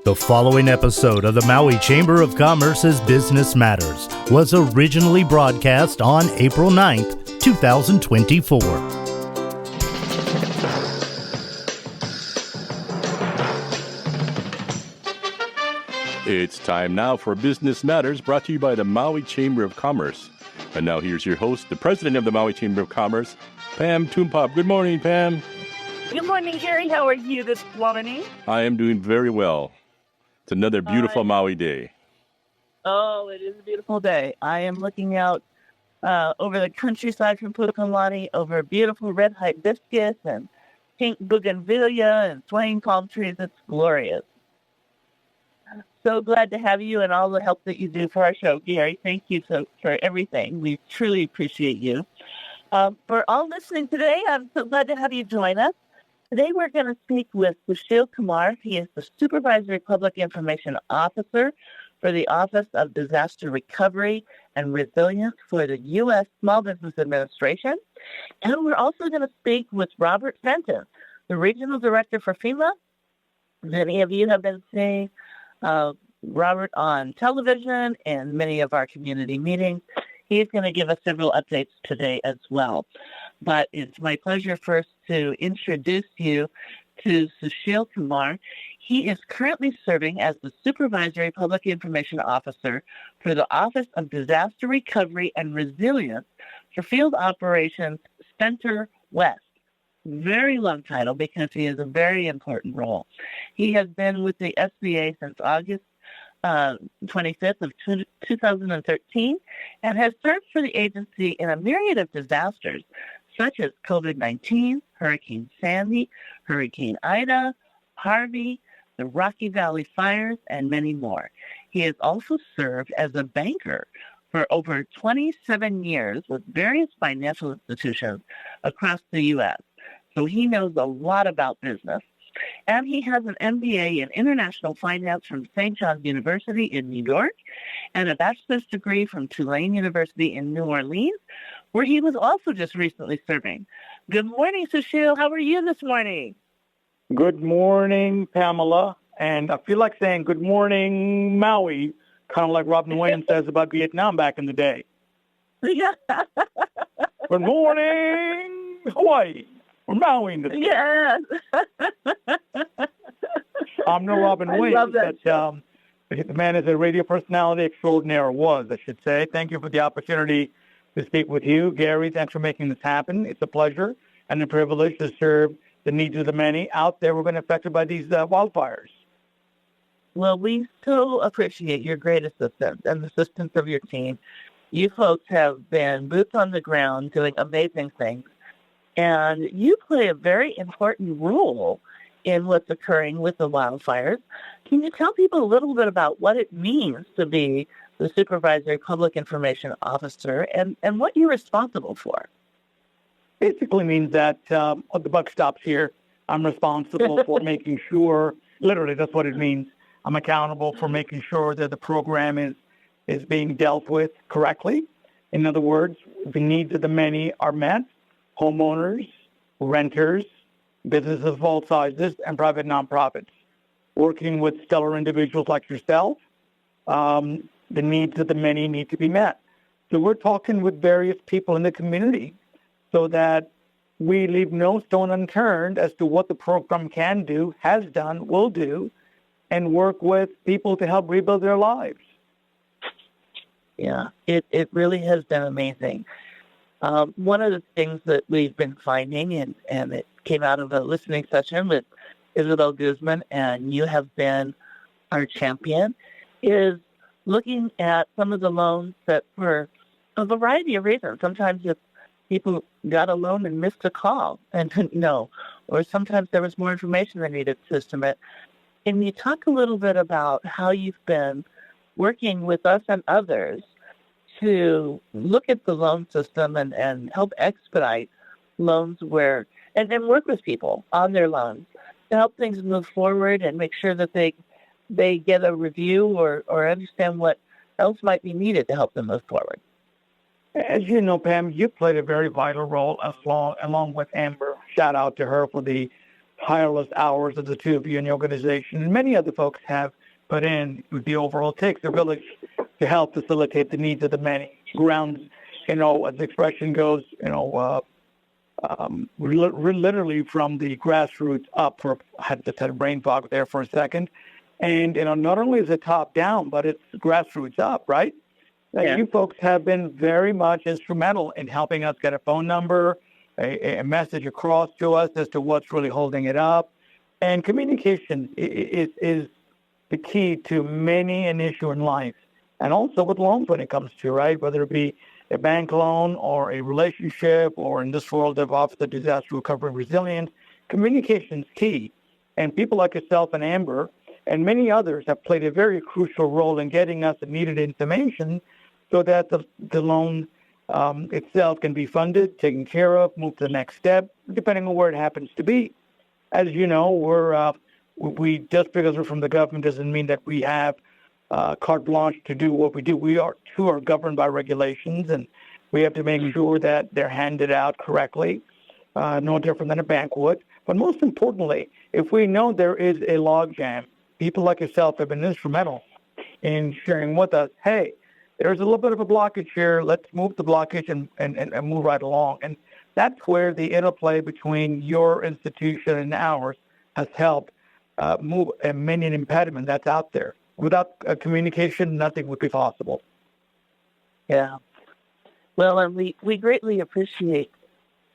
The following episode of the Maui Chamber of Commerce's Business Matters was originally broadcast on April 9th, 2024. It's time now for Business Matters, brought to you by the Maui Chamber of Commerce. And now here's your host, the president of the Maui Chamber of Commerce, Pam Toompop. Good morning, Pam. Good morning, Gary. How are you this morning? I am doing very well. It's another beautiful Maui day. Oh, it is a beautiful day. I am looking out over the countryside from Pukalani, over beautiful red hibiscus and pink bougainvillea and swaying palm trees. It's glorious. So glad to have you and all the help that you do for our show, Gary. Thank you for everything. We truly appreciate you. For all listening today, I'm so glad to have you join us. Today we're going to speak with Susheel Kumar. He is the Supervisory Public Information Officer for the Office of Disaster Recovery and Resilience for the U.S. Small Business Administration. And we're also going to speak with Robert Fenton, the Regional Director for FEMA. Many of you have been seeing Robert on television and many of our community meetings. He's going to give us several updates today as well. But it's my pleasure first to introduce you to Susheel Kumar. He is currently serving as the Supervisory Public Information Officer for the Office of Disaster Recovery and Resilience for Field Operations Center West. Very long title because he has a very important role. He has been with the SBA since August 25th of 2013 and has served for the agency in a myriad of disasters such as COVID-19, Hurricane Sandy, Hurricane Ida, Harvey, the Rocky Valley fires, and many more. He has also served as a banker for over 27 years with various financial institutions across the U.S. So he knows a lot about business. And he has an MBA in International Finance from St. John's University in New York and a bachelor's degree from Tulane University in New Orleans, where he was also just recently serving. Good morning, Susheel. How are you this morning? Good morning, Pamela. And I feel like saying good morning, Maui, kind of like Robin Williams says about Vietnam back in the day. Yeah. Good morning, Hawaii. Or Maui. Yes. I'm no Robin Williams, but the man is a radio personality extraordinaire, was, I should say. Thank you for the opportunity to speak with you. Gary, thanks for making this happen. It's a pleasure and a privilege to serve the needs of the many out there who have been affected by these wildfires. Well, we so appreciate your great assistance and the assistance of your team. You folks have been boots on the ground doing amazing things. And you play a very important role in what's occurring with the wildfires. Can you tell people a little bit about what it means to be the Supervisory Public Information Officer and what you're responsible for? Basically means that the buck stops here. I'm responsible for making sure, literally that's what it means. I'm accountable for making sure that the program is being dealt with correctly. In other words, the needs of the many are met. Homeowners, renters, businesses of all sizes, and private nonprofits. Working with stellar individuals like yourself, the needs of the many need to be met. So we're talking with various people in the community so that we leave no stone unturned as to what the program can do, has done, will do, and work with people to help rebuild their lives. Yeah, it really has been amazing. One of the things that we've been finding, and it came out of a listening session with Isabel Guzman, and you have been our champion, is looking at some of the loans that for a variety of reasons. Sometimes if people got a loan and missed a call and didn't know, or sometimes there was more information they needed to submit. Can you talk a little bit about how you've been working with us and others to look at the loan system and help expedite loans where, and then work with people on their loans to help things move forward and make sure that they get a review or understand what else might be needed to help them move forward? As you know, Pam, you played a very vital role along with Amber. Shout out to her for the tireless hours of the two of you in the organization, and many other folks have put in with the overall takes the village to help facilitate the needs of the many. Grounds, as the expression goes, we're literally from the grassroots up. I had just had a brain fog there for a second. And, not only is it top down, but it's grassroots up, right? Yeah. You folks have been very much instrumental in helping us get a phone number, a message across to us as to what's really holding it up. And communication is the key to many an issue in life. And also with loans when it comes to, right? Whether it be a bank loan or a relationship, or in this world of Office of Disaster Recovery and Resilience, communication is key. And people like yourself and Amber and many others have played a very crucial role in getting us the needed information so that the loan itself can be funded, taken care of, move to the next step, depending on where it happens to be. As you know, we just because we're from the government doesn't mean that we have carte blanche to do what we do. We are governed by regulations, and we have to make sure that they're handed out correctly, no different than a bank would. But most importantly, if we know there is a logjam, people like yourself have been instrumental in sharing with us, hey, there's a little bit of a blockage here. Let's move the blockage and move right along. And that's where the interplay between your institution and ours has helped move many an impediment that's out there. Without communication, nothing would be possible. Yeah. Well, and we greatly appreciate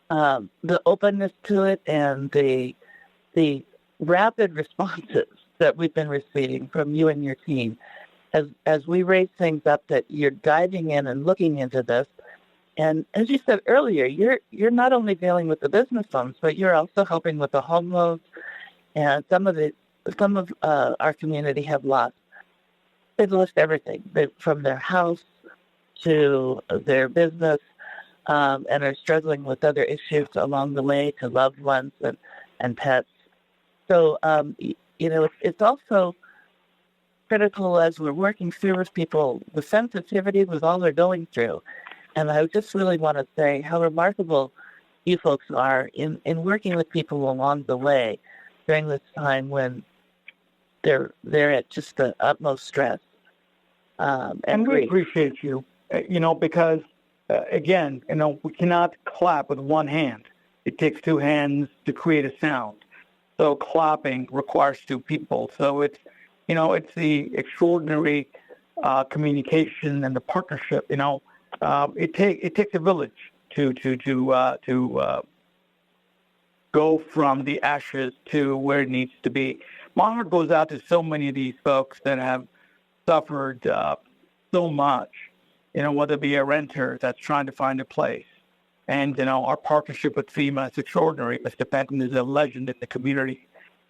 the openness to it and the rapid responses that we've been receiving from you and your team as we raise things up, that you're diving in and looking into this. And as you said earlier, you're not only dealing with the business loans, but you're also helping with the home loans. And some of our community have lost. They've lost everything, from their house to their business, and are struggling with other issues along the way, to loved ones and pets. So, it's also critical as we're working through with people, the sensitivity with all they're going through. And I just really want to say how remarkable you folks are in working with people along the way during this time when they're at just the utmost stress. And we appreciate you, because, again, we cannot clap with one hand. It takes two hands to create a sound. So clapping requires two people. So it's the extraordinary communication and the partnership. It takes a village to go from the ashes to where it needs to be. My heart goes out to so many of these folks that have suffered so much, whether it be a renter that's trying to find a place. And, our partnership with FEMA is extraordinary. Mr. Fenton is a legend in the community.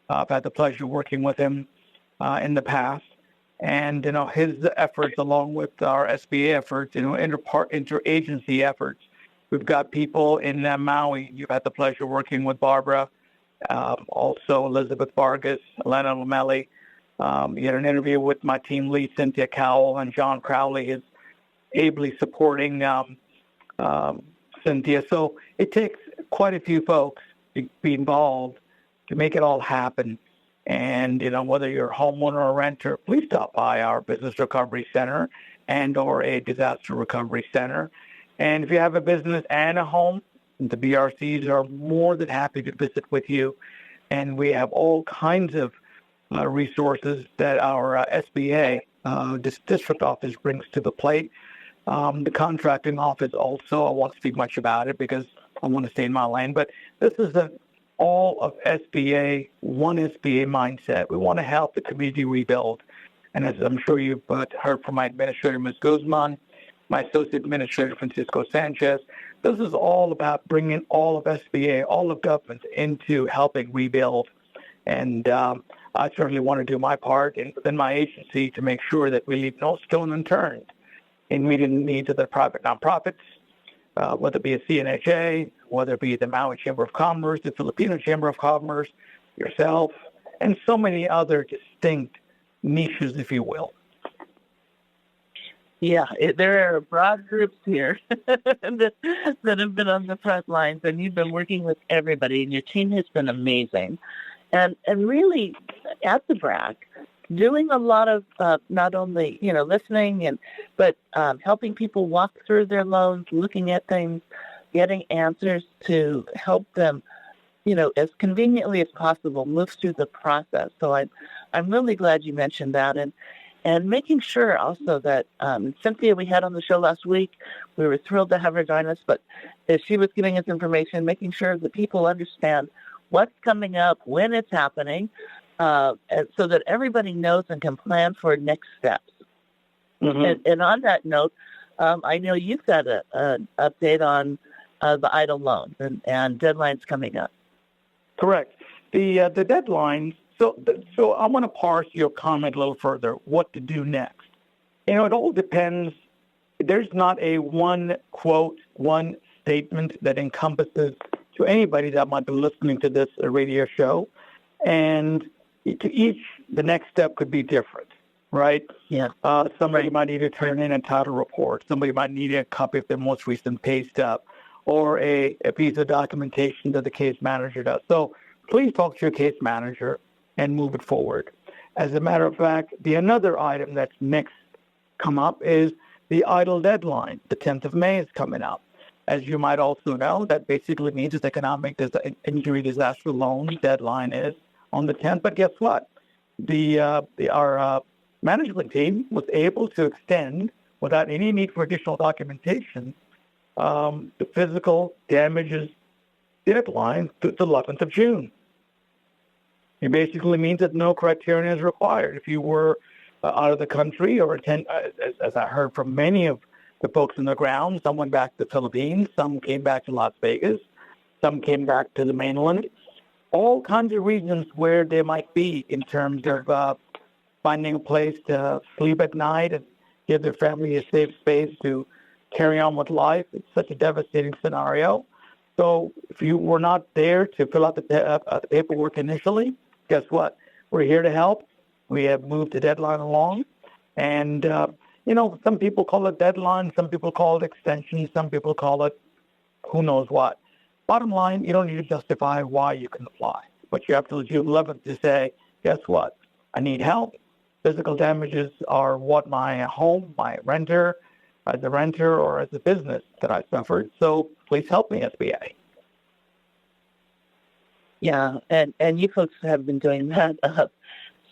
I've had the pleasure of working with him in the past. And, his efforts, along with our SBA efforts, interagency efforts. We've got people in Maui. You've had the pleasure of working with Barbara, also Elizabeth Vargas, Elena Lamelli. You had an interview with my team lead, Cynthia Cowell, and John Crowley is ably supporting Cynthia. So it takes quite a few folks to be involved to make it all happen. And, whether you're a homeowner or a renter, please stop by our Business Recovery Center and or a Disaster Recovery Center. And if you have a business and a home, the BRCs are more than happy to visit with you. And we have all kinds of resources that our SBA, district office, brings to the plate. The contracting office also, I won't speak much about it because I want to stay in my lane, but this is all of SBA, one SBA mindset. We want to help the community rebuild. And as I'm sure you've heard from my administrator, Ms. Guzman, my associate administrator, Francisco Sanchez, this is all about bringing all of SBA, all of government into helping rebuild. And I certainly want to do my part within my agency to make sure that we leave no stone unturned in meeting the needs of the private nonprofits, whether it be a CNHA, whether it be the Maui Chamber of Commerce, the Filipino Chamber of Commerce, yourself, and so many other distinct niches, if you will. Yeah, there are broad groups here that have been on the front lines, and you've been working with everybody, and your team has been amazing. And really, at the BRAC, doing a lot of not only listening but helping people walk through their loans, looking at things, getting answers to help them, as conveniently as possible, move through the process. So I'm really glad you mentioned that, and making sure also that Cynthia, we had on the show last week, we were thrilled to have her join us, but as she was giving us information, making sure that people understand what's coming up, when it's happening, and so that everybody knows and can plan for next steps. Mm-hmm. And on that note, I know you've got an update on the idle loans and deadlines coming up. Correct. The deadlines. So I want to parse your comment a little further. What to do next? It all depends. There's not a one quote, one statement that encompasses to anybody that might be listening to this radio show, and to each, the next step could be different, right? Yeah. Somebody might need to turn in a title report. Somebody might need a copy of their most recent pay stub, or a piece of documentation that the case manager does. So please talk to your case manager and move it forward. As a matter of fact, the another item that's next come up is the idle deadline. The 10th of May is coming up. As you might also know, that basically means its economic injury disaster loan deadline is on the 10th. But guess what? Our management team was able to extend, without any need for additional documentation, the physical damages deadline to the 11th of June. It basically means that no criterion is required. If you were out of the country or attend, as I heard from many of the folks on the ground, some went back to the Philippines, some came back to Las Vegas, some came back to the mainland, all kinds of reasons where they might be in terms of finding a place to sleep at night and give their family a safe space to carry on with life. It's such a devastating scenario. So if you were not there to fill out the paperwork initially, guess what? We're here to help. We have moved the deadline along. And, some people call it deadline, some people call it extension, some people call it who knows what. Bottom line, you don't need to justify why you can apply. But you have to June 11th to say, guess what? I need help. Physical damages are what my home, my renter, as a renter or as a business that I suffered. So please help me, SBA. Yeah, and you folks have been doing that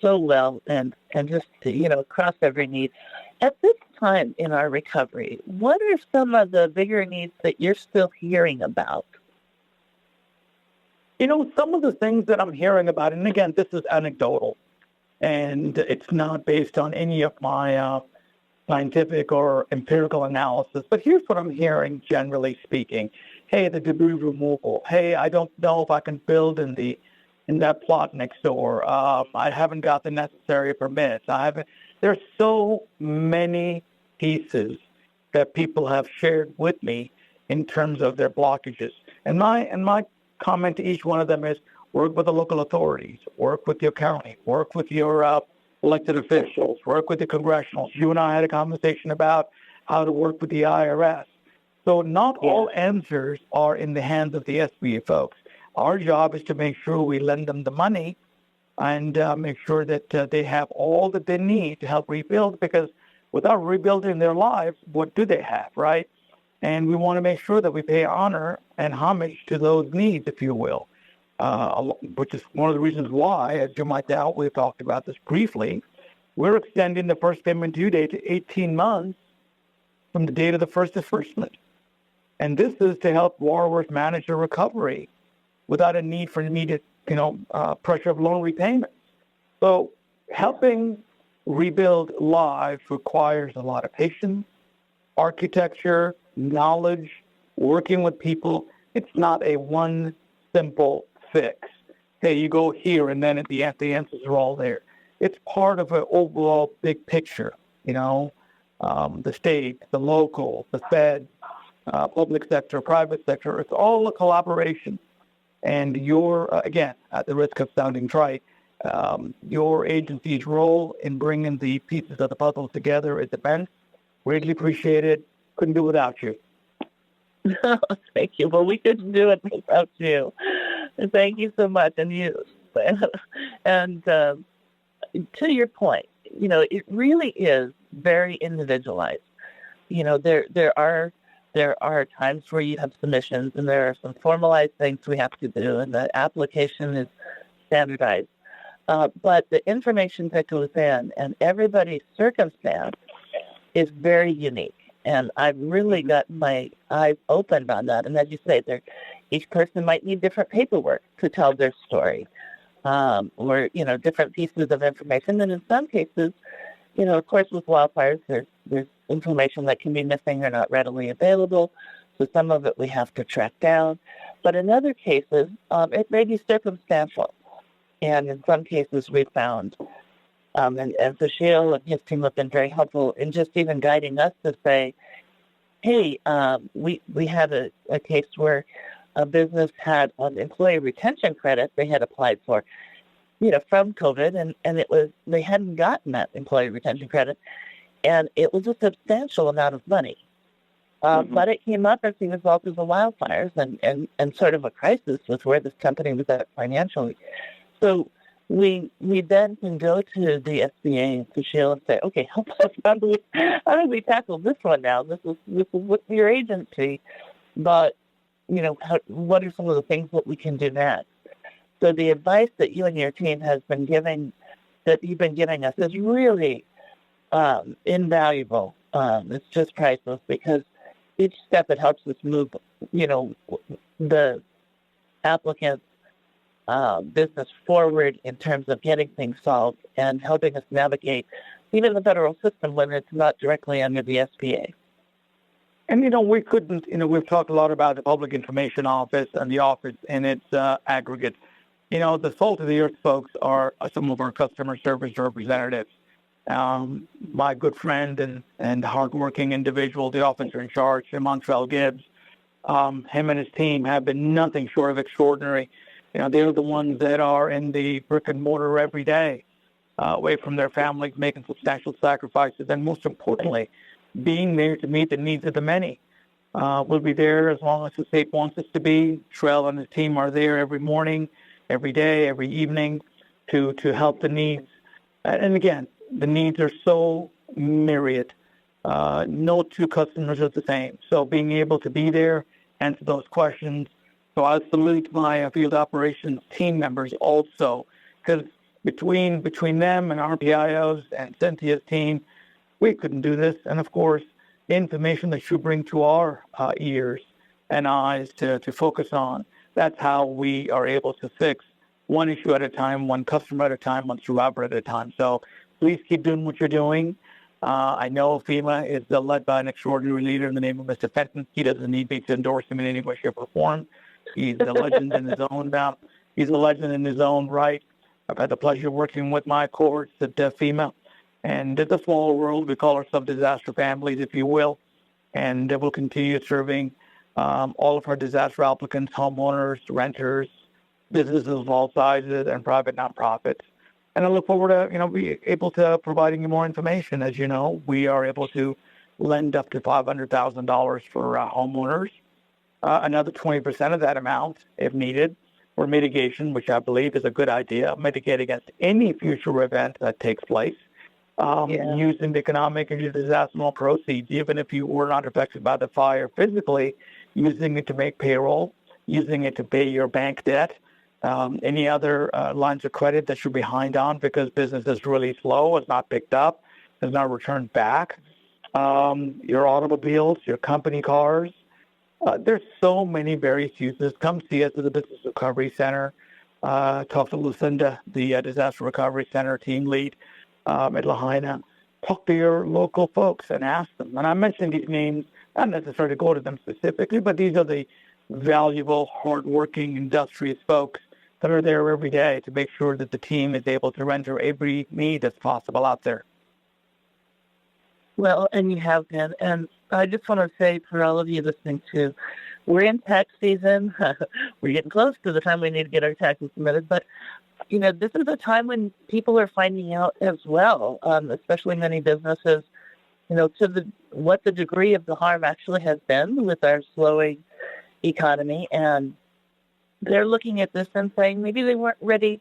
so well and just, across every need. At this time in our recovery, what are some of the bigger needs that you're still hearing about? Some of the things that I'm hearing about, and again, this is anecdotal, and it's not based on any of my scientific or empirical analysis, but here's what I'm hearing generally speaking. Hey, the debris removal. Hey, I don't know if I can build in that plot next door. I haven't got the necessary permits. There's so many pieces that people have shared with me in terms of their blockages. And my comment to each one of them is work with the local authorities, work with your county, work with your elected officials, work with the congressionals. You and I had a conversation about how to work with the IRS. So not all answers are in the hands of the SBA folks. Our job is to make sure we lend them the money and make sure that they have all that they need to help rebuild, because without rebuilding their lives, what do they have, right? And we want to make sure that we pay honor and homage to those needs, if you will, which is one of the reasons why, as you might doubt, we've talked about this briefly, we're extending the first payment due date to 18 months from the date of the first disbursement. And this is to help borrowers manage their recovery without a need for immediate, pressure of loan repayments. So helping rebuild lives requires a lot of patience, architecture, knowledge, working with people. It's not a one simple fix. Hey, you go here and then at the end, the answers are all there. It's part of an overall big picture, the state, the local, the Fed, public sector, private sector. It's all a collaboration. And again, at the risk of sounding trite, your agency's role in bringing the pieces of the puzzle together is immense. Greatly appreciate it. Couldn't do without you. Thank you. Well, we couldn't do it without you. Thank you so much. And to your point, it really is very individualized. There are times where you have submissions, and there are some formalized things we have to do, and the application is standardized. But the information that goes in and everybody's circumstance is very unique. And I've really got my eyes opened on that. And as you say, each person might need different paperwork to tell their story, or different pieces of information. And in some cases, of course, with wildfires, there's information that can be missing or not readily available. So some of it we have to track down. But in other cases, it may be circumstantial. And in some cases, we found, and Susheel and his team have been very helpful in just even guiding us to say, hey, we had a case where a business had an employee retention credit they had applied for, from COVID, and they hadn't gotten that employee retention credit, and it was a substantial amount of money. But it came up as a result of the wildfires and sort of a crisis with where this company was at financially. So we then can go to the SBA and Susheel and say, okay, help us. How do we tackle this one now? This is with your agency, but what are some of the things that we can do next? So the advice that you and your team you've been giving us is really invaluable. It's just priceless, because each step it helps us move, the applicant's business forward in terms of getting things solved and helping us navigate even the federal system when it's not directly under the SBA. And, we couldn't, we've talked a lot about the Public Information Office and the office and its aggregate. The salt of the earth folks are some of our customer service representatives. My good friend and hardworking individual, the officer in charge, Montreal Gibbs, him and his team have been nothing short of extraordinary. They're the ones that are in the brick and mortar every day, away from their families, making substantial sacrifices, and most importantly, being there to meet the needs of the many. We'll be there as long as the state wants us to be. Trell and his team are there every morning, every day, every evening to help the needs. And again, the needs are so myriad. No two customers are the same. So being able to be there, answer those questions. So I salute my field operations team members also, because between them and RPIOs and Cynthia's team, we couldn't do this. And of course, information that you bring to our ears and eyes to focus on, that's how we are able to fix one issue at a time, one customer at a time, one survivor at a time. So please keep doing what you're doing. I know FEMA is led by an extraordinary leader in the name of Mr. Fenton. He doesn't need me to endorse him in any way, shape, or form. He's a legend in his own. He's a legend in his own right. I've had the pleasure of working with my cohorts at FEMA, and it's a small world. We call ourselves disaster families, if you will, and we'll continue serving all of our disaster applicants, homeowners, renters, businesses of all sizes, and private nonprofits. And I look forward to be able to providing you more information. As you know, we are able to lend up to $500,000 for homeowners. Another 20% of that amount, if needed, for mitigation, which I believe is a good idea, mitigate against any future event that takes place, using the economic and disaster proceeds, even if you were not affected by the fire physically, using it to make payroll, using it to pay your bank debt, any other lines of credit that you're behind on because business is really slow, has not picked up, has not returned back, your automobiles, your company cars. There's so many various uses. Come see us at the Business Recovery Center. Talk to Lucinda, the Disaster Recovery Center team lead at Lahaina. Talk to your local folks and ask them. And I mentioned these names, not necessarily to go to them specifically, but these are the valuable, hardworking, industrious folks that are there every day to make sure that the team is able to render every need that's possible out there. Well, and you have been. And I just want to say for all of you listening too, we're in tax season. We're getting close to the time we need to get our taxes submitted. But, this is a time when people are finding out as well, especially many businesses what the degree of the harm actually has been with our slowing economy. And they're looking at this and saying maybe they weren't ready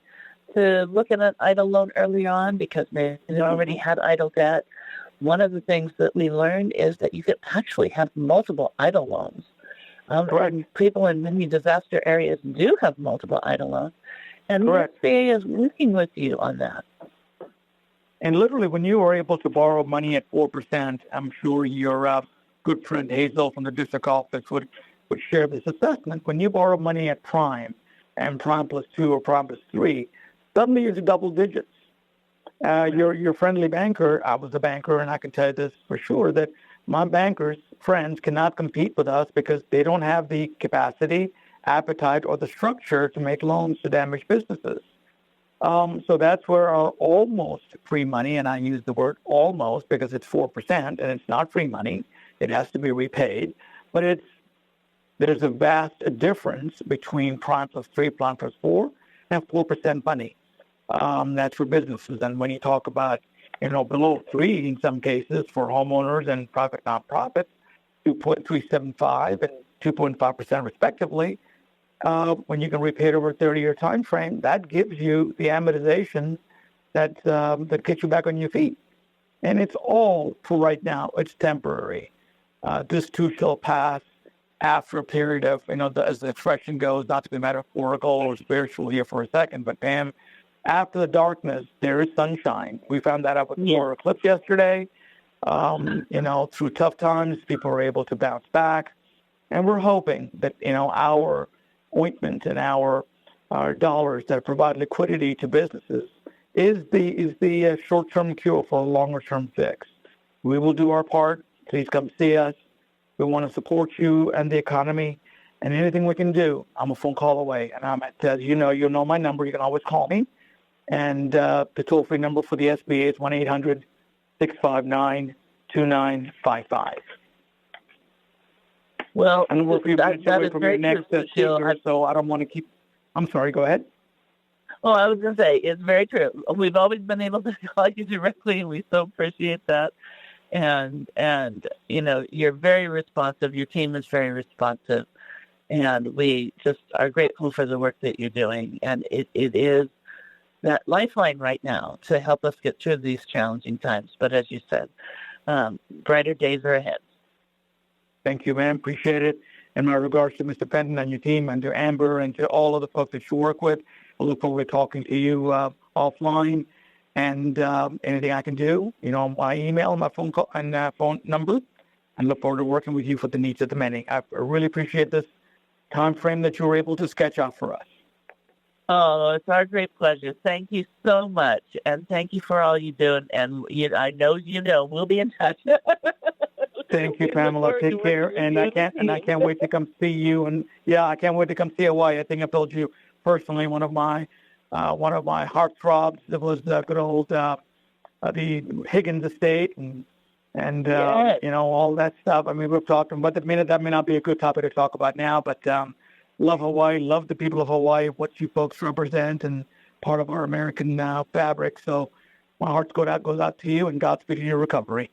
to look at an idle loan early on because maybe they already had idle debt. One of the things that we learned is that you could actually have multiple idle loans. And people in many disaster areas do have multiple idle loans. And the SBA is working with you on that. And literally, when you are able to borrow money at 4%, I'm sure your good friend Hazel from the district office would share this assessment. When you borrow money at prime, and prime plus 2 or prime plus 3, suddenly you're to double digits. Your friendly banker, I was a banker, and I can tell you this for sure, that my bankers' friends cannot compete with us because they don't have the capacity, appetite, or the structure to make loans to damaged businesses. So that's where our almost free money, and I use the word almost because it's 4%, and it's not free money. It has to be repaid. But there's a vast difference between prime plus 3, prime plus 4, and 4% money. That's for businesses. And when you talk about, below 3 in some cases for homeowners and private nonprofits, 2.375 and 2.5% respectively, when you can repay it over a 30-year time frame, that gives you the amortization that gets you back on your feet. And it's all, for right now, it's temporary. This too shall pass after a period of, as the expression goes, not to be metaphorical or spiritual here for a second, but Pam, after the darkness, there is sunshine. We found that out with the solar eclipse yesterday. Through tough times, people are able to bounce back. And we're hoping that, our ointment and our dollars that provide liquidity to businesses is the short-term cure for a longer-term fix. We will do our part. Please come see us. We want to support you and the economy, and anything we can do, I'm a phone call away. And I'm at, you'll know my number. You can always call me. And the toll-free number for the SBA is 1-800-659-2955. Well, and we're that is from very your next true, speaker, so I don't want to keep. I'm sorry. Go ahead. Well, I was going to say, it's very true. We've always been able to call you directly, and we so appreciate that. And you're very responsive. Your team is very responsive. And we just are grateful for the work that you're doing. And it is that lifeline right now to help us get through these challenging times. But as you said, brighter days are ahead. Thank you, ma'am. Appreciate it. And my regards to Mr. Fenton and your team, and to Amber, and to all of the folks that you work with. I look forward to talking to you offline. And anything I can do, my email, my phone call, and phone number. And look forward to working with you for the needs of the many. I really appreciate this time frame that you were able to sketch out for us. Oh, it's our great pleasure. Thank you so much. And thank you for all you do. And I know we'll be in touch. Thank you, Pamela. Take care. And I can't wait to come see you. And I can't wait to come see Hawaii. I think I've told you personally, one of my heartthrobs was the good old the Higgins estate and all that stuff. I mean, we've talked about that may not be a good topic to talk about now, but love Hawaii, love the people of Hawaii, what you folks represent, and part of our American fabric. So my heart goes out to you, and Godspeed in your recovery.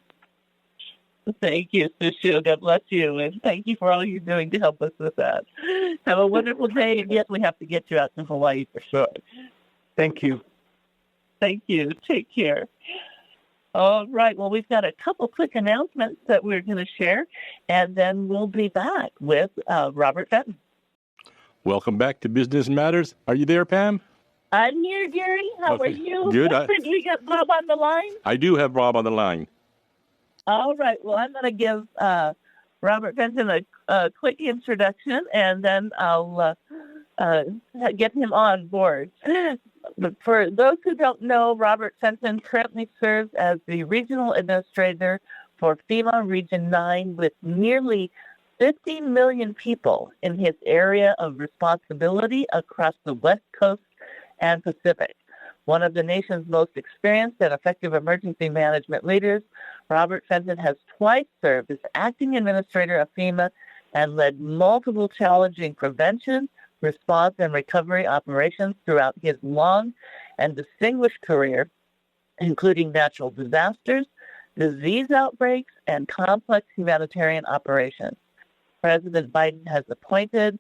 Thank you, Susheel. God bless you, and thank you for all you're doing to help us with that. Have a wonderful day, and yes, we have to get you out to Hawaii for sure. Thank you. Thank you. Take care. All right. Well, we've got a couple quick announcements that we're going to share, and then we'll be back with Robert Fenton. Welcome back to Business Matters. Are you there, Pam? I'm here, Gary. How are you? Good. Do we got Bob on the line? I do have Rob on the line. All right. Well, I'm going to give Robert Fenton a quick introduction, and then I'll get him on board. But for those who don't know, Robert Fenton currently serves as the regional administrator for FEMA Region 9 with nearly 50 million people in his area of responsibility across the West Coast and Pacific. One of the nation's most experienced and effective emergency management leaders, Robert Fenton has twice served as acting administrator of FEMA and led multiple challenging prevention, response, and recovery operations throughout his long and distinguished career, including natural disasters, disease outbreaks, and complex humanitarian operations. President Biden has appointed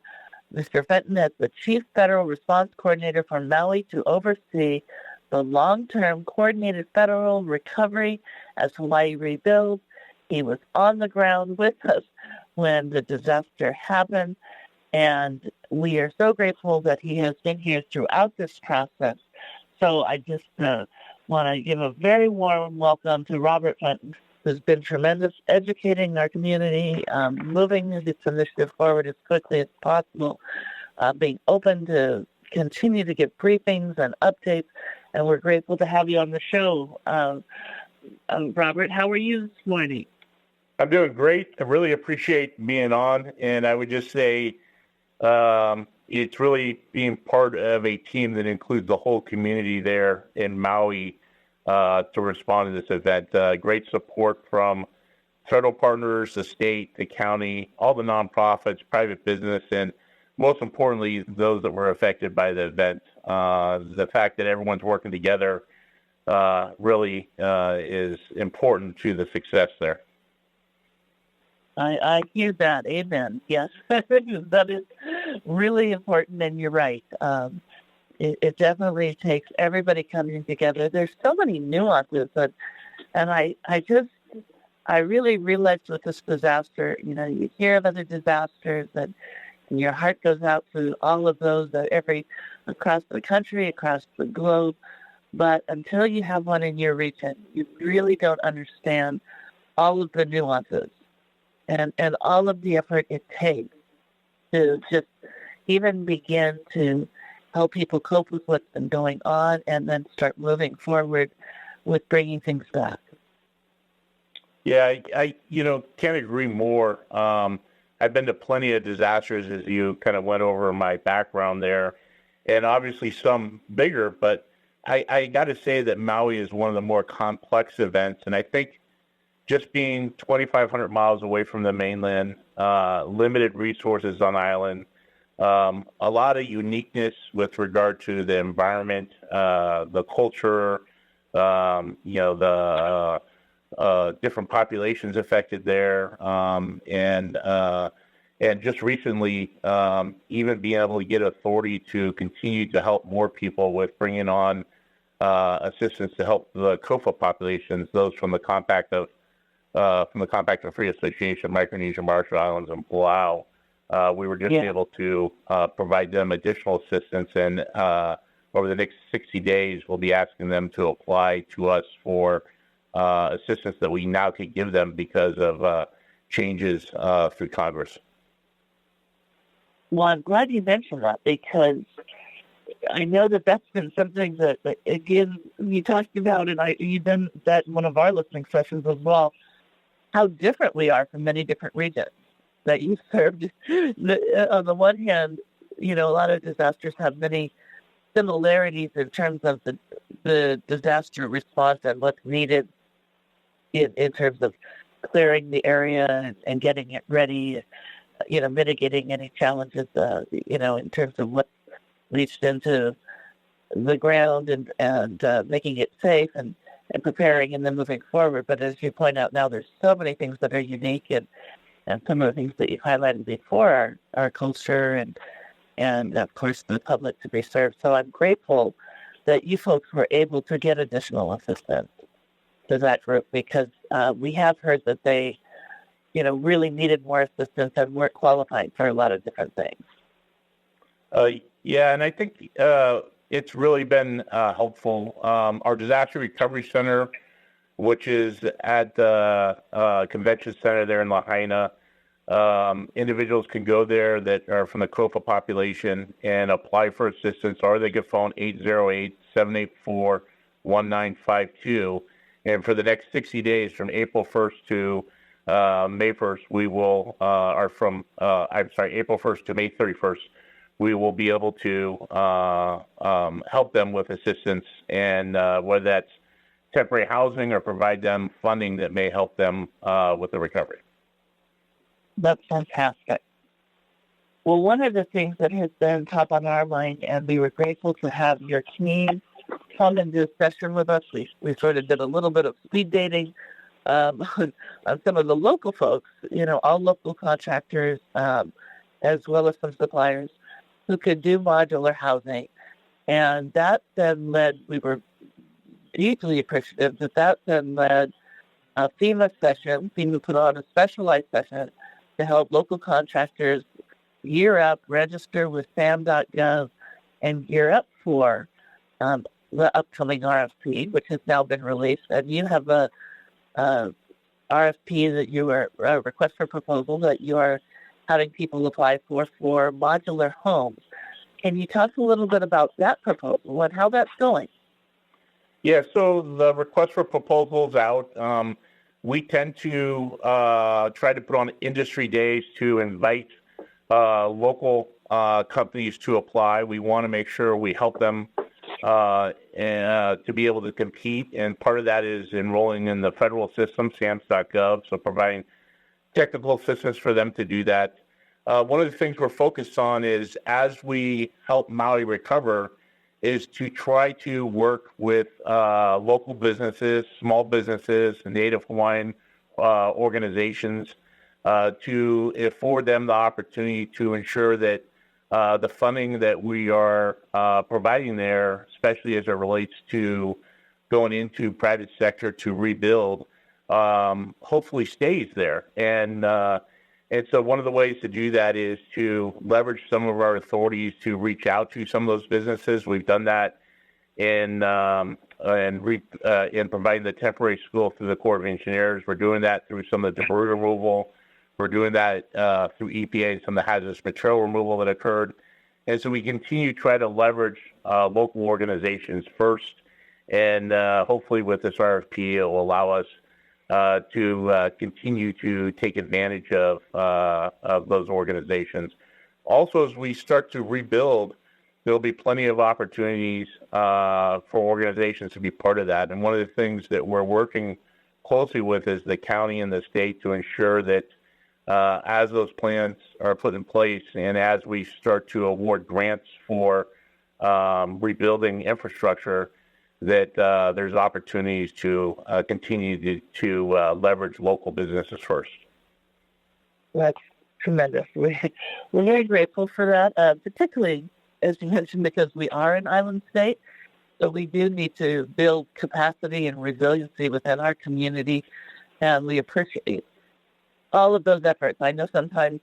Mr. Fenton as the Chief Federal Response Coordinator for Maui to oversee the long-term coordinated federal recovery as Hawaii rebuilds. He was on the ground with us when the disaster happened, and we are so grateful that he has been here throughout this process. So I just want to give a very warm welcome to Robert Fenton, who's been tremendous educating our community, moving this initiative forward as quickly as possible, being open to continue to give briefings and updates, and we're grateful to have you on the show. Robert, how are you this morning? I'm doing great. I really appreciate being on, and I would just say it's really being part of a team that includes the whole community there in Maui to respond to this event. Great support from federal partners, the state, the county, all the nonprofits, private business, and most importantly, those that were affected by the event. The fact that everyone's working together really is important to the success there. I hear that. Amen. Yes, that is really important, and you're right. It definitely takes everybody coming together. There's so many nuances, and I really realized with this disaster, you hear of other disasters, and your heart goes out to all of those across the country, across the globe. But until you have one in your region, you really don't understand all of the nuances and all of the effort it takes to just even begin to help people cope with what's been going on and then start moving forward with bringing things back. Yeah, I can't agree more. I've been to plenty of disasters, as you kind of went over my background there, and obviously some bigger, but I got to say that Maui is one of the more complex events, and I think just being 2,500 miles away from the mainland, limited resources on island, a lot of uniqueness with regard to the environment, the culture, the different populations affected there, and just recently, even being able to get authority to continue to help more people with bringing on assistance to help the COFA populations, those from the Compact of Free Association, Micronesia, Marshall Islands, and Palau. We were just able to provide them additional assistance, and over the next 60 days, we'll be asking them to apply to us for assistance that we now can give them because of changes through Congress. Well, I'm glad you mentioned that, because I know that that's been something that again, you talked about, and you've done that in one of our listening sessions as well, how different we are from many different regions that you served. On the one hand, a lot of disasters have many similarities in terms of the disaster response and what's needed in terms of clearing the area and getting it ready, mitigating any challenges, in terms of what reached into the ground and making it safe and preparing and then moving forward. But as you point out now, there's so many things that are unique, and some of the things that you highlighted before are our culture and of course the public to be served. So I'm grateful that you folks were able to get additional assistance to that group, because we have heard that they, really needed more assistance and weren't qualified for a lot of different things. Yeah, and I think it's really been helpful. Our Disaster Recovery Center, which is at the convention center there in Lahaina, individuals can go there that are from the COFA population and apply for assistance, or they can phone 808-784-1952. And for the next 60 days, from April 1st to May 1st, we will, April 1st to May 31st, we will be able to help them with assistance, and whether that's temporary housing or provide them funding that may help them with the recovery. That's fantastic. Well, one of the things that has been top on our mind, and we were grateful to have your team come and do a session with us. We sort of did a little bit of speed dating on some of the local folks, all local contractors, as well as some suppliers who could do modular housing. And that then led, we were deeply appreciative that then led a FEMA session. FEMA put on a specialized session to help local contractors gear up, register with FAM.gov, and gear up for the upcoming RFP, which has now been released. And you have a RFP that you are, a request for proposal that you are having people apply for modular homes. Can you talk a little bit about that proposal and how that's going? Yeah, so the request for proposals out. We tend to try to put on industry days to invite local companies to apply. We want to make sure we help them to be able to compete, and part of that is enrolling in the federal system, SAMS.gov, so providing technical assistance for them to do that. One of the things we're focused on is, as we help Maui recover, is to try to work with local businesses, small businesses, Native Hawaiian organizations to afford them the opportunity to ensure that the funding that we are providing there, especially as it relates to going into private sector to rebuild, hopefully stays there. And so one of the ways to do that is to leverage some of our authorities to reach out to some of those businesses. We've done that in providing the temporary school through the Corps of Engineers. We're doing that through some of the debris removal. We're doing that through EPA and some of the hazardous material removal that occurred. And so we continue to try to leverage local organizations first. And hopefully with this RFP, it will allow us to continue to take advantage of those organizations. Also, as we start to rebuild, there'll be plenty of opportunities for organizations to be part of that. And one of the things that we're working closely with is the county and the state to ensure that as those plans are put in place and as we start to award grants for rebuilding infrastructure, that there's opportunities to continue to leverage local businesses first. That's tremendous. We're very grateful for that, particularly, as you mentioned, because we are an island state. So we do need to build capacity and resiliency within our community, and we appreciate all of those efforts. I know sometimes,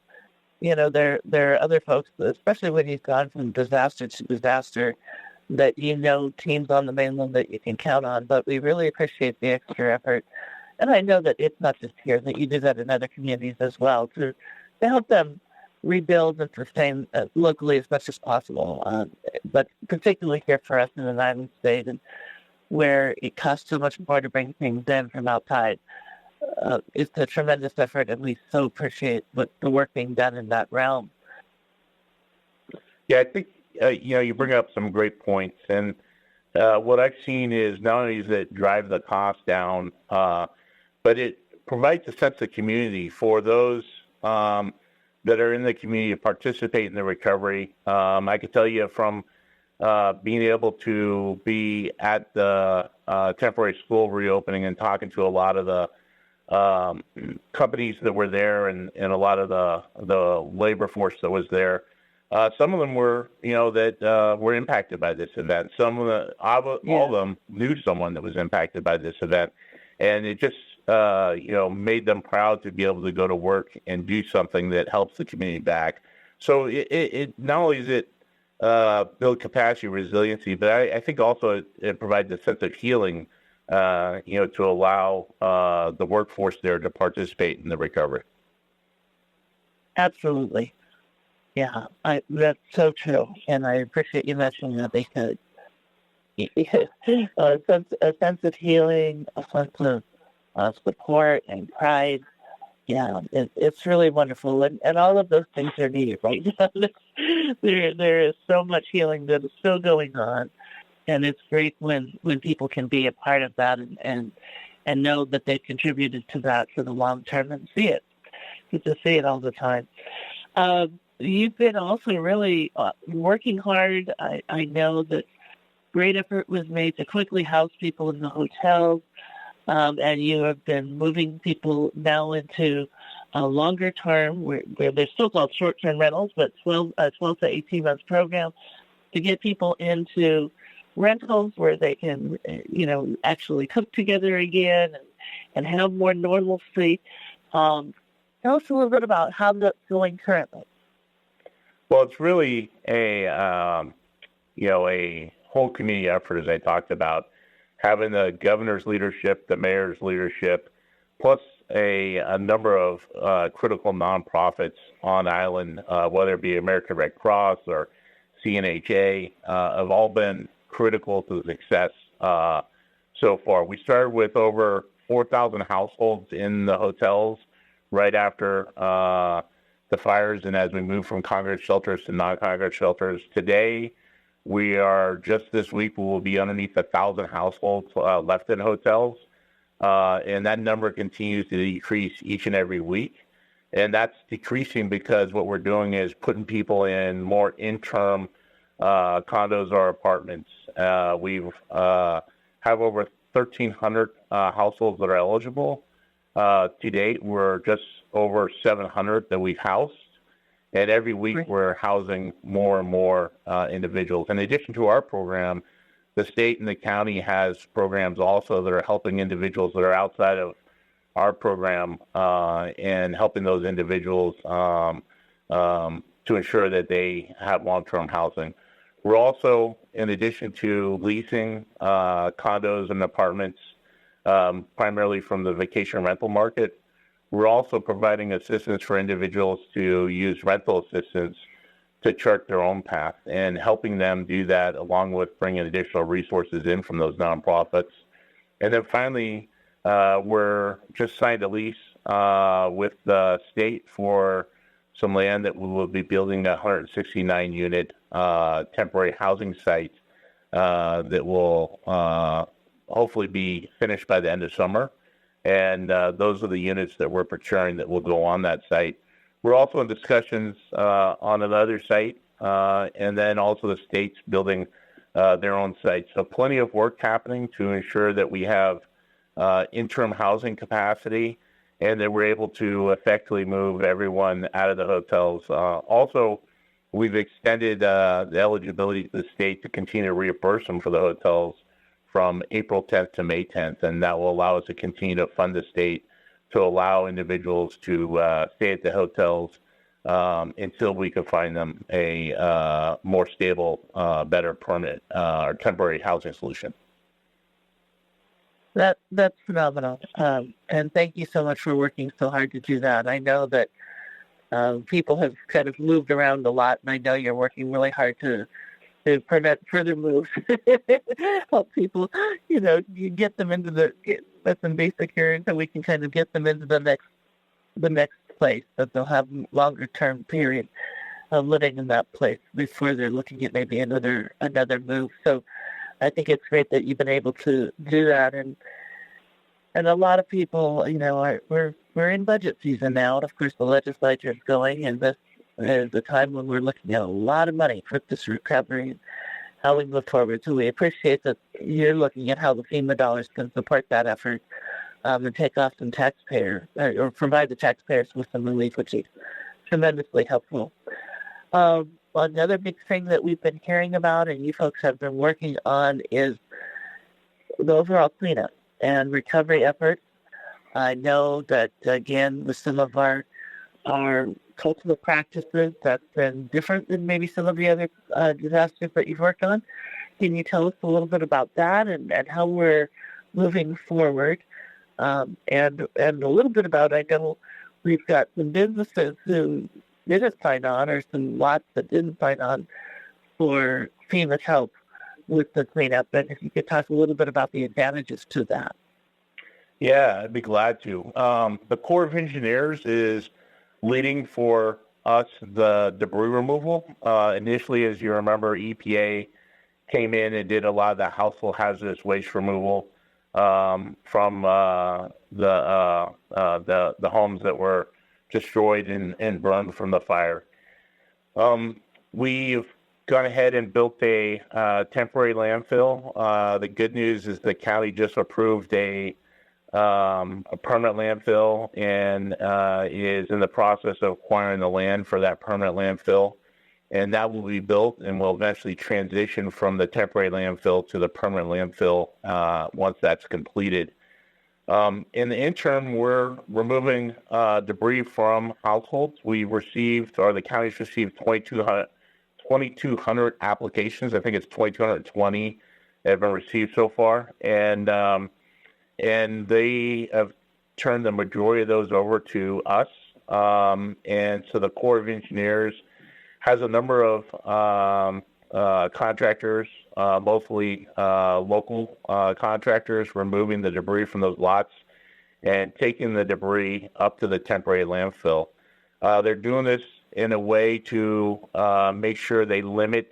there are other folks, especially when you've gone from disaster to disaster, that teams on the mainland that you can count on, but we really appreciate the extra effort. And I know that it's not just here, that you do that in other communities as well, to help them rebuild and sustain locally as much as possible. But particularly here for us in an island state, and where it costs so much more to bring things in from outside. It's a tremendous effort, and we so appreciate the work being done in that realm. Yeah, I think you bring up some great points, and what I've seen is not only does it drive the cost down, but it provides a sense of community for those that are in the community to participate in the recovery. I can tell you from being able to be at the temporary school reopening and talking to a lot of the companies that were there and a lot of the labor force that was there. Some of them were, that were impacted by this event. Some of all of them knew someone that was impacted by this event, and it just, made them proud to be able to go to work and do something that helps the community back. So it not only is it build capacity, resiliency, but I think also it provides a sense of healing, to allow the workforce there to participate in the recovery. Absolutely. Yeah, that's so true, and I appreciate you mentioning that, because a sense of healing, a sense of support and pride. Yeah, it's really wonderful, and all of those things are needed, right? There is so much healing that is still going on, and it's great when people can be a part of that and know that they've contributed to that for the long term and see it. Get to see it all the time. You've been also really working hard. I know that great effort was made to quickly house people in the hotels. and you have been moving people now into a longer term, where they're still called short-term rentals, but 12 to 18 months program to get people into rentals where they can, actually cook together again and have more normalcy. Tell us a little bit about how that's going currently. Well, it's really a whole community effort, as I talked about, having the governor's leadership, the mayor's leadership, plus a number of critical nonprofits on island, whether it be American Red Cross or CNHA, have all been critical to the success so far. We started with over 4,000 households in the hotels right after the fires, and as we move from congregate shelters to non-congregate shelters. Today, we are, just this week, we will be underneath 1,000 households left in hotels, and that number continues to decrease each and every week. And that's decreasing because what we're doing is putting people in more interim condos or apartments. We have over 1,300 households that are eligible. To date, we're just over 700 that we've housed. And every week we're housing more and more individuals. In addition to our program, the state and the county has programs also that are helping individuals that are outside of our program and helping those individuals to ensure that they have long-term housing. We're also, in addition to leasing condos and apartments, primarily from the vacation rental market, we're also providing assistance for individuals to use rental assistance to chart their own path and helping them do that along with bringing additional resources in from those nonprofits. And then finally, we're just signed a lease with the state for some land that we will be building a 169-unit temporary housing site that will hopefully be finished by the end of summer. And those are the units that we're procuring that will go on that site. We're also in discussions on another site, and then also the state's building their own site. So plenty of work happening to ensure that we have interim housing capacity and that we're able to effectively move everyone out of the hotels. Also, we've extended the eligibility to the state to continue to reimburse them for the hotels from April 10th to May 10th, and that will allow us to continue to fund the state to allow individuals to stay at the hotels until we can find them a more stable, better permanent or temporary housing solution. That's phenomenal. And thank you so much for working so hard to do that. I know that people have kind of moved around a lot, and I know you're working really hard to prevent further moves. Help people, you get them into let them be secure so we can kind of get them into the next place, that they'll have longer term period of living in that place before they're looking at maybe another move. So I think it's great that you've been able to do that, and a lot of people, we're in budget season now, and of course the legislature is going, and this is the time when we're looking at a lot of money for this recovery and how we move forward. So we appreciate that you're looking at how the FEMA dollars can support that effort and take off some taxpayer or provide the taxpayers with some relief, which is tremendously helpful. Another big thing that we've been hearing about and you folks have been working on is the overall cleanup and recovery efforts. I know that, again, with some of our cultural practices, that's been different than maybe some of the other disasters that you've worked on. Can you tell us a little bit about that and how we're moving forward? And a little bit about, I know we've got some businesses who didn't sign on, or some lots that didn't sign on for FEMA's help with the cleanup. And if you could talk a little bit about the advantages to that. Yeah, I'd be glad to. The Corps of Engineers is leading for us the debris removal. Initially, as you remember, EPA came in and did a lot of the household hazardous waste removal from the homes that were destroyed and burned from the fire. We've gone ahead and built a temporary landfill. The good news is the county just approved a a permanent landfill and is in the process of acquiring the land for that permanent landfill. And that will be built and will eventually transition from the temporary landfill to the permanent landfill once that's completed. In the interim, we're removing debris from households. The county's received 2,200 applications. I think it's 2,220 that have been received so far. And they have turned the majority of those over to us. And so the Corps of Engineers has a number of contractors, mostly local contractors, removing the debris from those lots and taking the debris up to the temporary landfill. They're doing this in a way to make sure they limit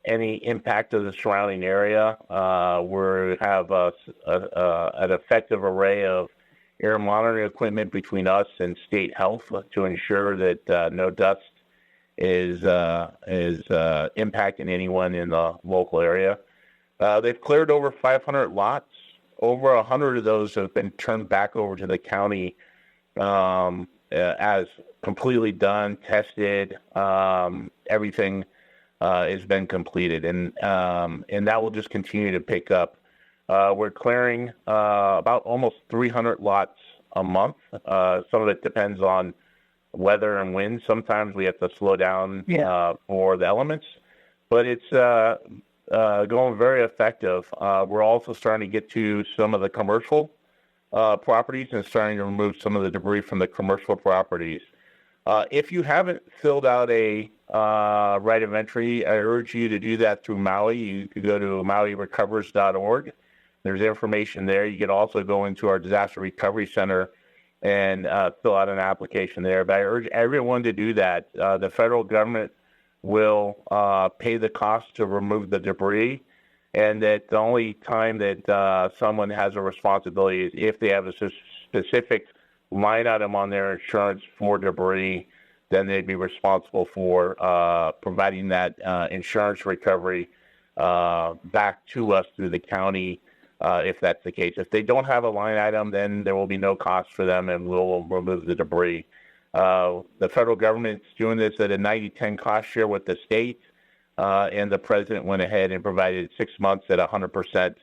any impact of the surrounding area. We have an effective array of air monitoring equipment between us and state health to ensure that no dust is impacting anyone in the local area. They've cleared over 500 lots. Over 100 of those have been turned back over to the county as completely done, tested. Everything has been completed, and that will just continue to pick up. We're clearing about almost 300 lots a month. Some of it depends on weather and wind. Sometimes we have to slow down for the elements, but it's going very effective. We're also starting to get to some of the commercial properties and starting to remove some of the debris from the commercial properties. If you haven't filled out a right of entry, I urge you to do that through Maui. You could go to mauirecovers.org. There's information there. You can also go into our disaster recovery center and fill out an application there. But I urge everyone to do that. The federal government will pay the cost to remove the debris, and that the only time that someone has a responsibility is if they have a specific line item on their insurance for debris, then they'd be responsible for providing that insurance recovery back to us through the county. If that's the case. If they don't have a line item, then there will be no cost for them, and we'll remove the debris. The federal government's doing this at a 90-10 cost share with the state, and the president went ahead and provided 6 months at 100%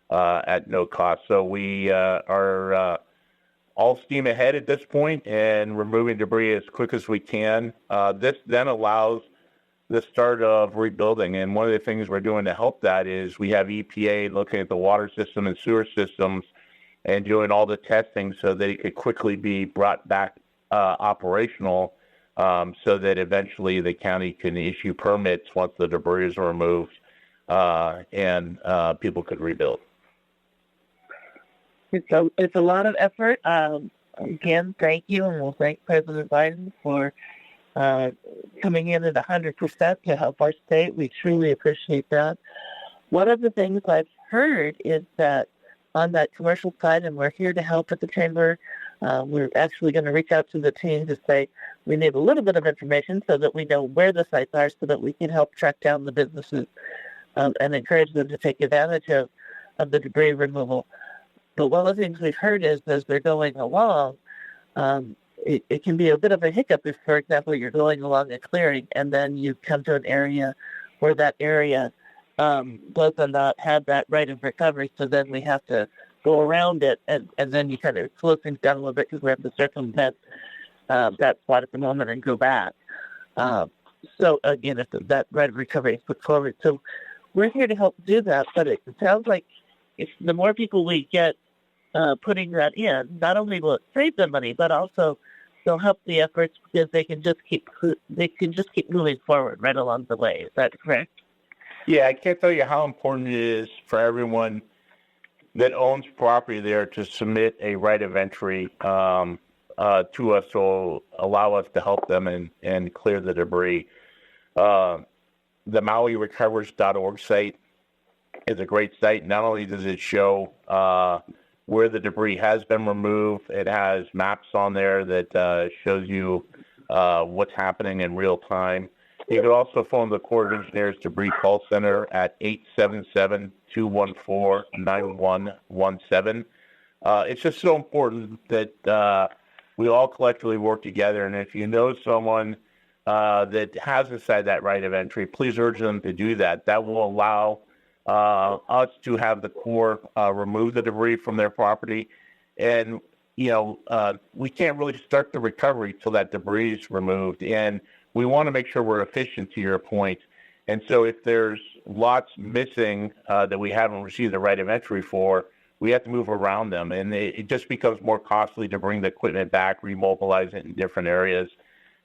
at no cost. So we are all steam ahead at this point and removing debris as quick as we can. This then allows the start of rebuilding. And one of the things we're doing to help that is we have EPA looking at the water system and sewer systems and doing all the testing so that it could quickly be brought back operational so that eventually the county can issue permits once the debris is removed and people could rebuild. It's a lot of effort. Again, thank you, and we'll thank President Biden for coming in at 100% to help our state. We truly appreciate that. One of the things I've heard is that on that commercial side, and we're here to help at the Chamber, we're actually going to reach out to the team to say we need a little bit of information so that we know where the sites are so that we can help track down the businesses and encourage them to take advantage of the debris removal. But one of the things we've heard is as they're going along, it can be a bit of a hiccup if, for example, you're going along a clearing and then you come to an area where that area does not have that right of recovery, so then we have to go around it, and then you kind of slow things down a little bit because we have to circumvent that spot at the moment and go back. So, again, if that right of recovery is put forward. So we're here to help do that, but it sounds like if the more people we get putting that in, not only will it save them money, but also they'll help the efforts because they can just keep moving forward right along the way. Is that correct? Yeah, I can't tell you how important it is for everyone that owns property there to submit a right of entry to us to allow us to help them and clear the debris. The MauiRecovers.org site is a great site. Not only does it show where the debris has been removed, it has maps on there that shows you what's happening in real time. You can also phone the Corps of Engineers Debris Call Center at 877-214-9117. It's just so important that we all collectively work together. And if you know someone that has decided that right of entry, please urge them to do that. That will allow us to have the Corps remove the debris from their property. And, we can't really start the recovery till that debris is removed. And we want to make sure we're efficient, to your point. And so if there's lots missing that we haven't received the right of entry for, we have to move around them. And it just becomes more costly to bring the equipment back, remobilize it in different areas.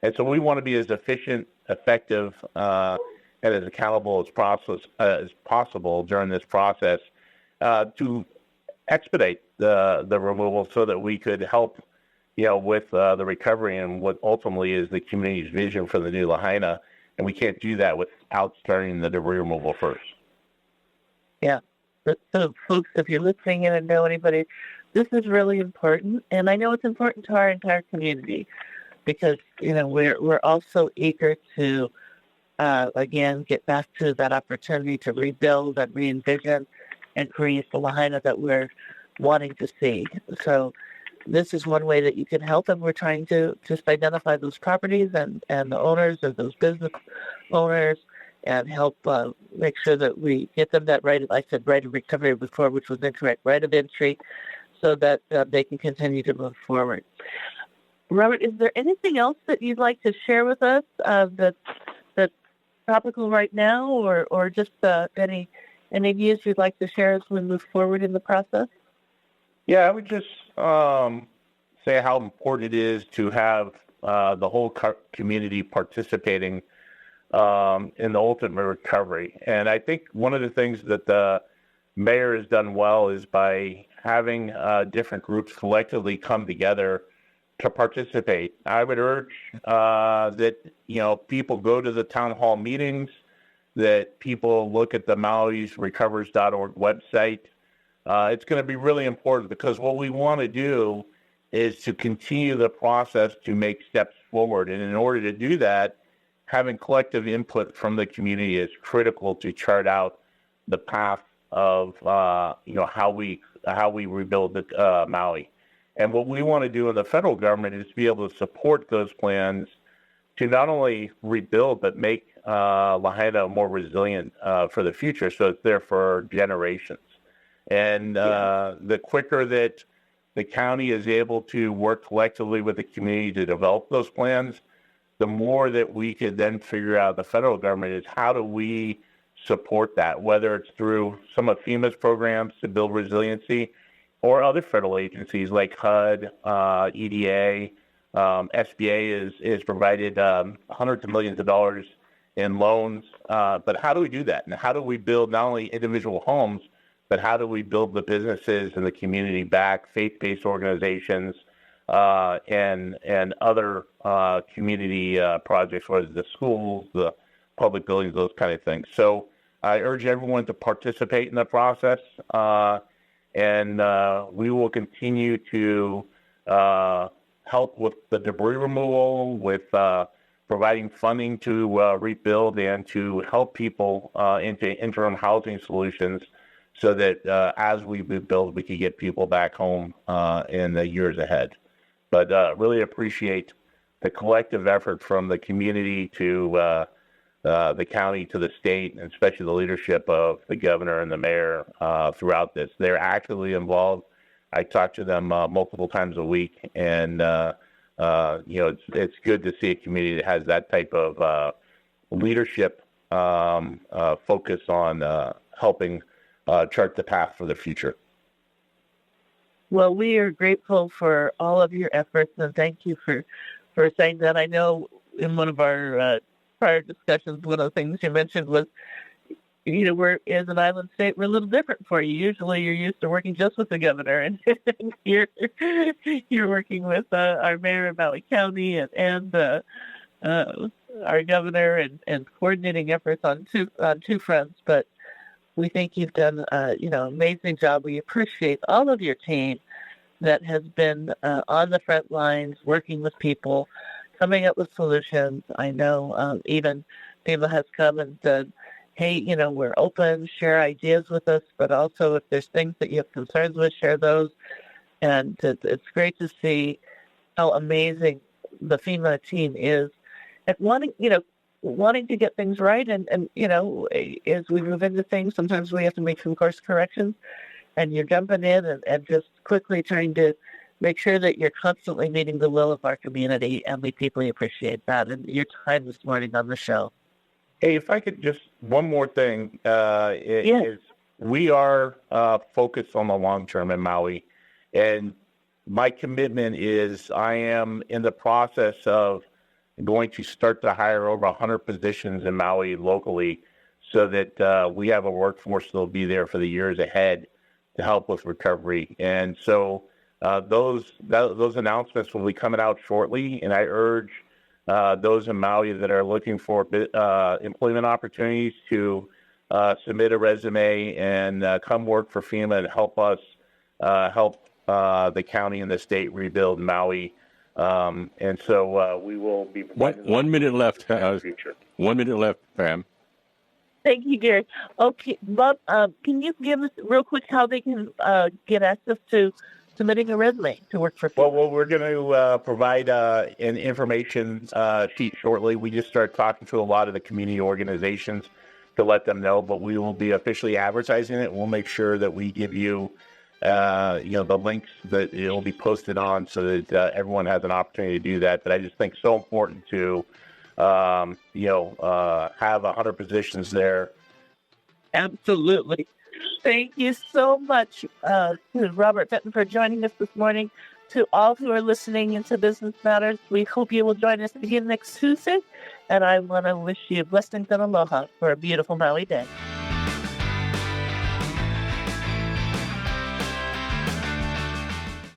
And so we want to be as efficient, effective, and as accountable as possible during this process to expedite the removal so that we could help, with the recovery and what ultimately is the community's vision for the new Lahaina. And we can't do that without starting the debris removal first. Yeah. So, folks, if you're listening in and know anybody, this is really important. And I know it's important to our entire community because, we're also eager to, again, get back to that opportunity to rebuild and re-envision and create the Lahaina that we're wanting to see. So this is one way that you can help, and we're trying to just identify those properties and the owners of those business owners and help make sure that we get them that right of recovery before, which was incorrect, right of entry, so that they can continue to move forward. Robert, is there anything else that you'd like to share with us that's topical right now, or just any views you'd like to share as we move forward in the process? Yeah, I would just say how important it is to have the whole community participating in the ultimate recovery. And I think one of the things that the mayor has done well is by having different groups collectively come together to participate. I would urge that, people go to the town hall meetings, that people look at the Maui'sRecovers.org website. It's going to be really important because what we want to do is to continue the process to make steps forward. And in order to do that, having collective input from the community is critical to chart out the path of, how we rebuild the Maui. And what we want to do in the federal government is be able to support those plans to not only rebuild, but make Lahaina more resilient for the future so it's there for generations. And the quicker that the county is able to work collectively with the community to develop those plans, the more that we could then figure out the federal government is how do we support that, whether it's through some of FEMA's programs to build resiliency or other federal agencies like HUD, EDA, SBA is provided hundreds of millions of dollars in loans. But how do we do that? And how do we build not only individual homes, but how do we build the businesses and the community back, faith-based organizations, and other community projects, whether it's the schools, the public buildings, those kind of things. So I urge everyone to participate in the process, and we will continue to help with the debris removal, with providing funding to rebuild and to help people into interim housing solutions so that as we rebuild, we can get people back home in the years ahead. But really appreciate the collective effort from the community to the county to the state, and especially the leadership of the governor and the mayor throughout this. They're actively involved. I talk to them multiple times a week, and it's good to see a community that has that type of leadership focus on helping chart the path for the future. Well, we are grateful for all of your efforts, and thank you for saying that. I know in one of our prior discussions, one of the things you mentioned was, we're, as an island state, we're a little different for you. Usually you're used to working just with the governor, and you're working with our mayor of Maui County and our governor and coordinating efforts on two fronts. But we think you've done amazing job. We appreciate all of your team that has been on the front lines, working with people, coming up with solutions. I know even FEMA has come and said, hey, we're open, share ideas with us, but also if there's things that you have concerns with, share those. And it's great to see how amazing the FEMA team is at wanting to get things right. And as we move into things, sometimes we have to make some course corrections, and you're jumping in and just quickly trying to make sure that you're constantly meeting the will of our community, and we deeply appreciate that and your time this morning on the show. Hey, if I could just one more thing, Yes. is we are focused on the long term in Maui, and my commitment is I am in the process of going to start to hire over 100 positions in Maui locally, so that we have a workforce that will be there for the years ahead to help with recovery. And so those announcements will be coming out shortly, and I urge those in Maui that are looking for employment opportunities to submit a resume and come work for FEMA and help us help the county and the state rebuild Maui. And so we will be providing 1 minute left. in the future. 1 minute left, Pam. Thank you, Gary. Okay, Bob, can you give us real quick how they can get access to submitting a resume to work for FEMA? Well, we're going to provide an information sheet shortly. We just started talking to a lot of the community organizations to let them know, but we will be officially advertising it. We'll make sure that we give you, the links that it will be posted on, so that everyone has an opportunity to do that. But I just think it's so important to, have 100 positions there. Absolutely. Thank you so much, Robert Fenton, for joining us this morning. To all who are listening into Business Matters, we hope you will join us again next Tuesday. And I want to wish you blessings and aloha for a beautiful Maui day.